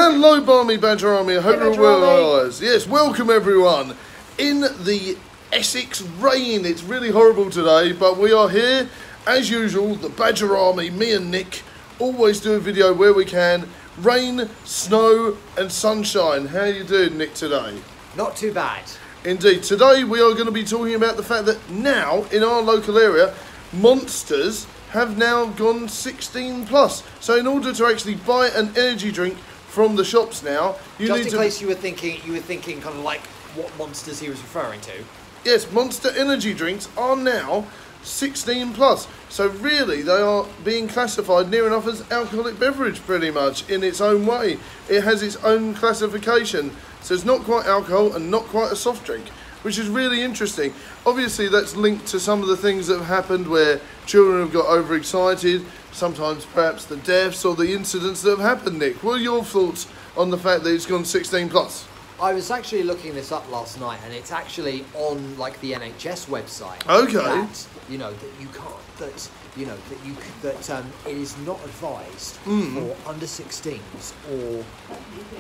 Hello, Barmy Badger Army. I hope Hey, you're well, guys. Yes, welcome everyone. In the Essex rain, it's really horrible today, but we are here as usual. The Badger Army, me and Nick, always do a video where we can. Rain, snow, and sunshine. How you doing, Nick, today? Not too bad. Indeed. Today we are going to be talking about the fact that now in our local area, Monsters have now gone 16 plus. So in order to actually buy an energy drink from the shops now, you Just need in to... case you were thinking kind of like what Monsters he was referring to. Yes, Monster energy drinks are now 16 plus. So really they are being classified near enough as alcoholic beverage pretty much in its own way. It has its own classification. So it's not quite alcohol and not quite a soft drink, which is really interesting. Obviously that's linked to some of the things that have happened where children have got overexcited, sometimes perhaps the deaths or the incidents that have happened, Nick. What are your thoughts on the fact that it's gone 16 plus? I was actually looking this up last night, and it's actually on like the NHS website. Okay. That, you know, that you can't. That you know that you that it is not advised for under 16s or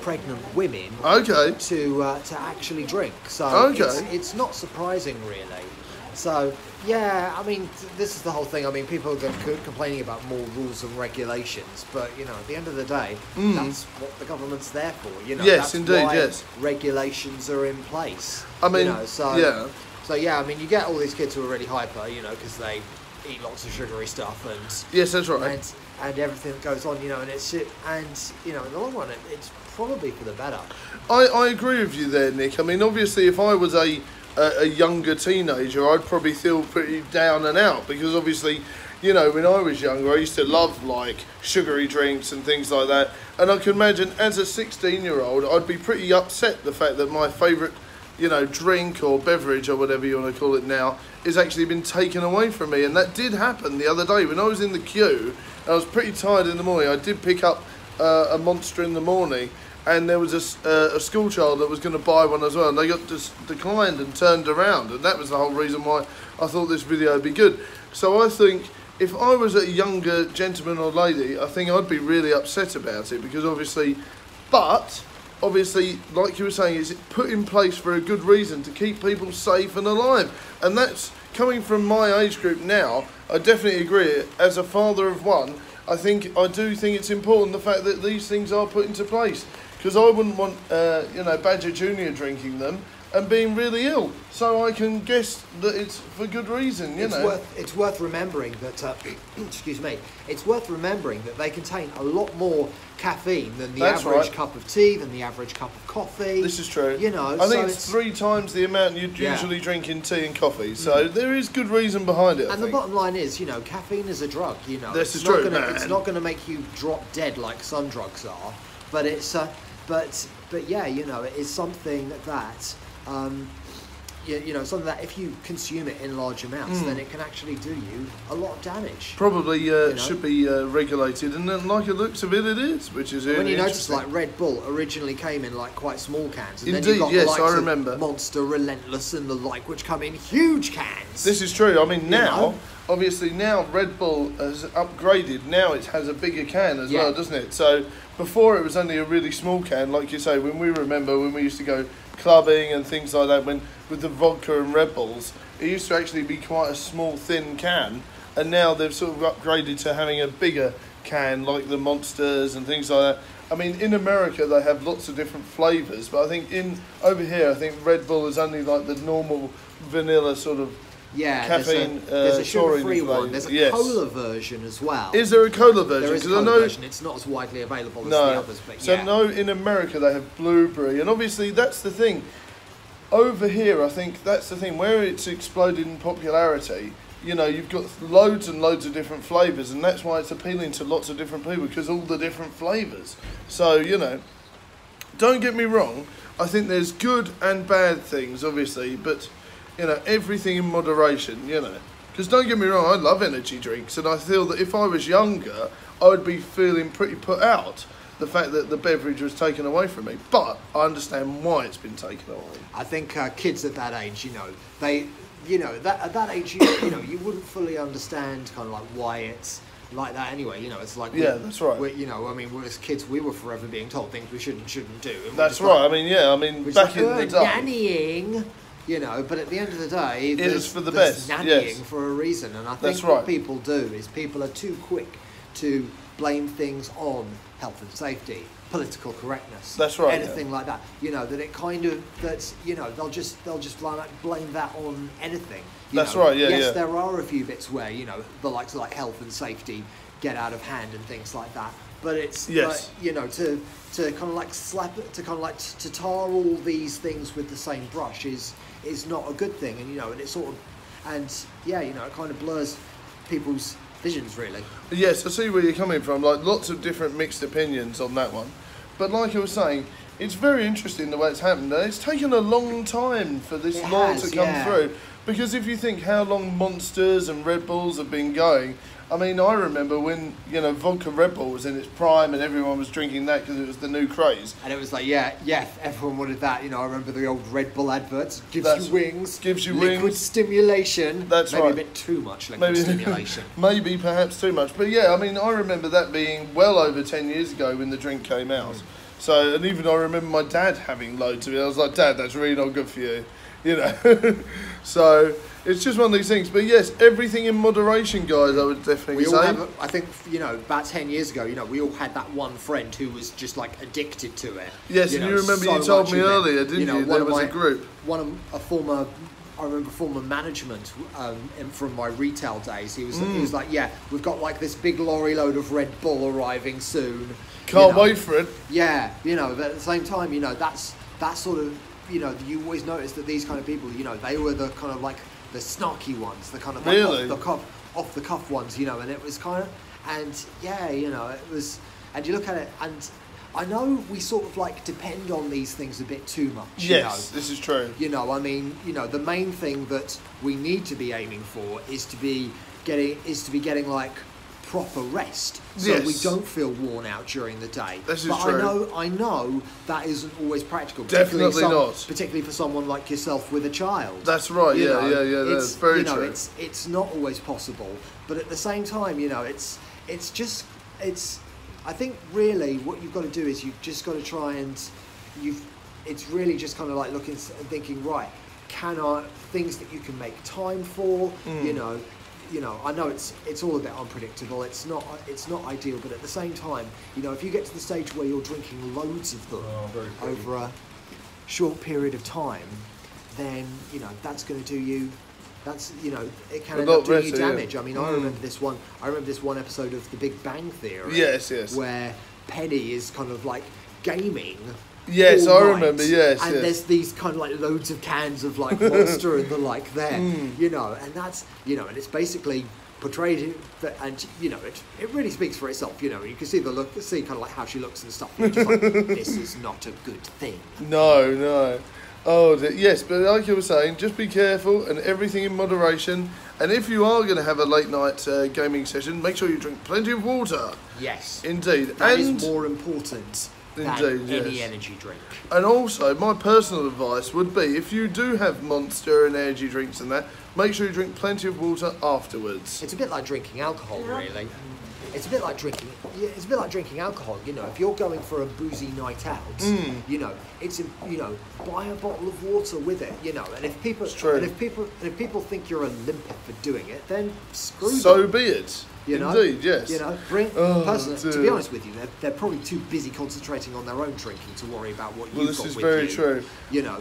pregnant women. Okay. To actually drink. So Okay. it's not surprising really. So yeah, I mean this is the whole thing. I mean people are complaining about more rules and regulations, but you know at the end of the day, that's what the government's there for. You know, Yes, that's indeed, why yes. regulations are in place. I mean, you know, so yeah. So yeah, I mean you get all these kids who are really hyper, you know, because they eat lots of sugary stuff and Yes, that's right. and everything that goes on, you know, and it's and you know in the long run it's probably for the better. I agree with you there, Nick. I mean, obviously, if I was a younger teenager, I'd probably feel pretty down and out because obviously, you know, when I was younger, I used to love like sugary drinks and things like that. And I can imagine as a 16-year-old, I'd be pretty upset the fact that my favourite, you know, drink or beverage or whatever you want to call it now is actually been taken away from me. And that did happen the other day when I was in the queue. I was pretty tired in the morning. I did pick up a Monster in the morning. And there was a school child that was going to buy one as well, and they got declined and turned around, and that was the whole reason why I thought this video would be good. So I think if I was a younger gentleman or lady, I think I'd be really upset about it because obviously, like you were saying, it's put in place for a good reason to keep people safe and alive, and that's coming from my age group now. I definitely agree. As a father of one, I do think it's important the fact that these things are put into place. Because I wouldn't want, you know, Badger Junior drinking them and being really ill. So I can guess that it's for good reason, you know. It's worth remembering that, excuse me, it's worth remembering that they contain a lot more caffeine than the average cup of tea, than the average cup of coffee. This is true. You know, I think it's 3 times the amount you'd usually drink in tea and coffee. So there is good reason behind it, And the bottom line is, you know, caffeine is a drug, you know. This is true, man. It's not going to make you drop dead like some drugs are, but it's... But yeah, you know, it is something that, you know, something that if you consume it in large amounts, then it can actually do you a lot of damage. Probably should be regulated, and then like it looks of it, it is, which is really When you notice, interesting. like Red Bull originally came in like quite small cans, and Indeed, then you got yes, the likes I remember. of Monster, Relentless, and the like, which come in huge cans. This is true. I mean, now, know? obviously, now Red Bull has upgraded. Now it has a bigger can as well, doesn't it? So before it was only a really small can, like you say. When we used to go clubbing and things like that, with the vodka and Red Bulls, it used to actually be quite a small, thin can, and now they've sort of upgraded to having a bigger can, like the Monsters and things like that. I mean, in America they have lots of different flavours, but I think over here, I think Red Bull is only like the normal vanilla sort of. Yeah, caffeine, there's a sugar-free one. There's a cola version as well. Is there a cola version? There is a cola version. It's not as widely available as the others, but yeah. So no, in America they have blueberry, and obviously that's the thing. Over here, I think that's the thing where it's exploded in popularity. You know, you've got loads and loads of different flavours, and that's why it's appealing to lots of different people because all the different flavours. So you know, don't get me wrong. I think there's good and bad things, obviously, but. You know, everything in moderation, you know. Because don't get me wrong, I love energy drinks, and I feel that if I was younger, I would be feeling pretty put out the fact that the beverage was taken away from me. But I understand why it's been taken away. I think kids at that age, you know, at that age, you know, you wouldn't fully understand kind of like why it's like that anyway. You know, it's like that's right. You know, I mean, as kids, we were forever being told things we shouldn't do. And That's right. I mean, back in the day, nannying. You know, but at the end of the day, it is for the best. Nannying for a reason, and I think what people do is people are too quick to blame things on health and safety, political correctness. That's right. Anything like that. You know, that it kind of you know, they'll just blame that on anything. That's right. Yeah. Yes, there are a few bits where, you know, the likes of like health and safety get out of hand and things like that. But it's you know, to kind of like to tar all these things with the same brush is not a good thing, and you know, and it sort of, and yeah, you know, it kind of blurs people's visions really. Yes, I see where you're coming from. Like lots of different mixed opinions on that one, but like I was saying, it's very interesting the way it's happened. And it's taken a long time for this law to come through, because if you think how long Monsters and Red Bulls have been going. I mean, I remember when, you know, vodka Red Bull was in its prime and everyone was drinking that because it was the new craze. And it was like, yeah, everyone wanted that. You know, I remember the old Red Bull adverts. Gives you wings. Liquid stimulation. That's maybe right. Maybe a bit too much liquid stimulation. Maybe perhaps too much. But yeah, I mean, I remember that being well over 10 years ago when the drink came out. So, and even I remember my dad having loads of it. I was like, Dad, that's really not good for you. You know. So it's just one of these things. But yes, everything in moderation, guys, I would definitely say. I think, you know, about 10 years ago, you know, we all had that one friend who was just like addicted to it. Yes, and you remember you told me earlier, didn't you? There was a group. I remember former management from my retail days. He was like, yeah, we've got like this big lorry load of Red Bull arriving soon. Can't wait for it. Yeah, you know, but at the same time, you know, that's sort of, you know, you always notice that these kind of people, you know, they were the kind of like the snarky ones, the kind of like off the cuff ones, you know, and it was kind of, and yeah, you know, it was, and you look at it, and I know we sort of like depend on these things a bit too much. Yes, this is true. You know, I mean, you know, the main thing that we need to be aiming for is to be getting like proper rest, so we don't feel worn out during the day. This is true. I know that isn't always practical. Definitely not. Particularly for someone like yourself with a child. That's right. Yeah. That's very true. It's not always possible, but at the same time, you know, it's just. I think really what you've got to do is you've just got to try and it's really just kind of like looking and thinking, right, things that you can make time for, you know, I know it's all a bit unpredictable. It's not ideal, but at the same time, you know, if you get to the stage where you're drinking loads of them over a short period of time, then you know that's going to do you. That's, you know, it can end up doing you damage. I mean, I remember this one episode of The Big Bang Theory. Yes. Where Penny is kind of like gaming. Yes, I remember. Yes, and there's these kind of like loads of cans of like Monster and the like there, you know, and that's, you know, and it's basically portrayed, and you know, it really speaks for itself. You know, you can see kind of like how she looks and stuff. You're just like, this is not a good thing. No. Oh, yes, but like you were saying, just be careful and everything in moderation. And if you are going to have a late night gaming session, make sure you drink plenty of water. Yes. Indeed. That is more important than any energy drink. And also, my personal advice would be, if you do have Monster and energy drinks and that, make sure you drink plenty of water afterwards. It's a bit like drinking alcohol, really. It's a bit like drinking. It's a bit like drinking alcohol. You know, if you're going for a boozy night out, you know, buy a bottle of water with it. You know, and if people think you're a limpet for doing it, then screw them. So be it. You know? Indeed, yes. You know, personally, to be honest with you, they're probably too busy concentrating on their own drinking to worry about what you've got with you. This is very true. You know,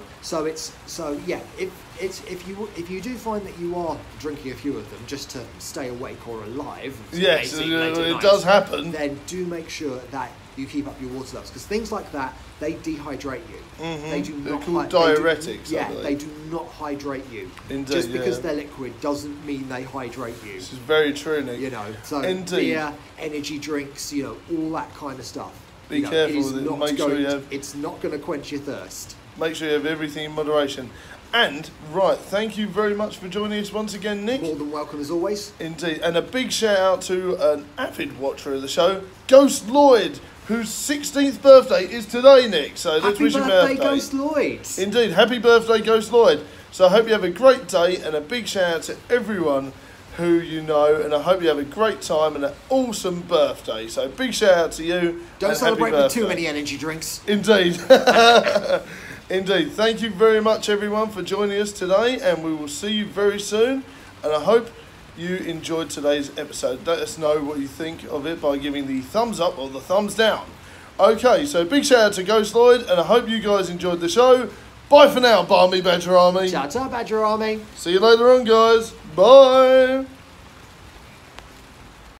if you do find that you are drinking a few of them just to stay awake or alive, yes, it does happen. Then do make sure that you keep up your water levels, because things like that, they dehydrate you. They do not. They're called diuretics. They do not hydrate you. Indeed, just because they're liquid doesn't mean they hydrate you. This is very true, Nick. You know, so beer, energy drinks, you know, all that kind of stuff. Be careful with it. Make sure you have. It's not going to quench your thirst. Make sure you have everything in moderation. And, right, thank you very much for joining us once again, Nick. More than welcome, as always. Indeed. And a big shout out to an avid watcher of the show, Ghost Lloyd, whose 16th birthday is today, Nick. So let's wish him happy birthday, Ghost Lloyd. Indeed. Happy birthday, Ghost Lloyd. So I hope you have a great day, and a big shout out to everyone who you know, and I hope you have a great time and an awesome birthday. So big shout out to you. Don't and celebrate happy with too birthday. many energy drinks. Indeed. Indeed. Thank you very much, everyone, for joining us today, and we will see you very soon. And I hope you enjoyed today's episode. Let us know what you think of it by giving the thumbs up or the thumbs down. Okay, so big shout out to Ghost Lloyd, and I hope you guys enjoyed the show. Bye for now, Barmy Badger Army. Ciao, ciao, Badger Army. See you later on, guys. Bye.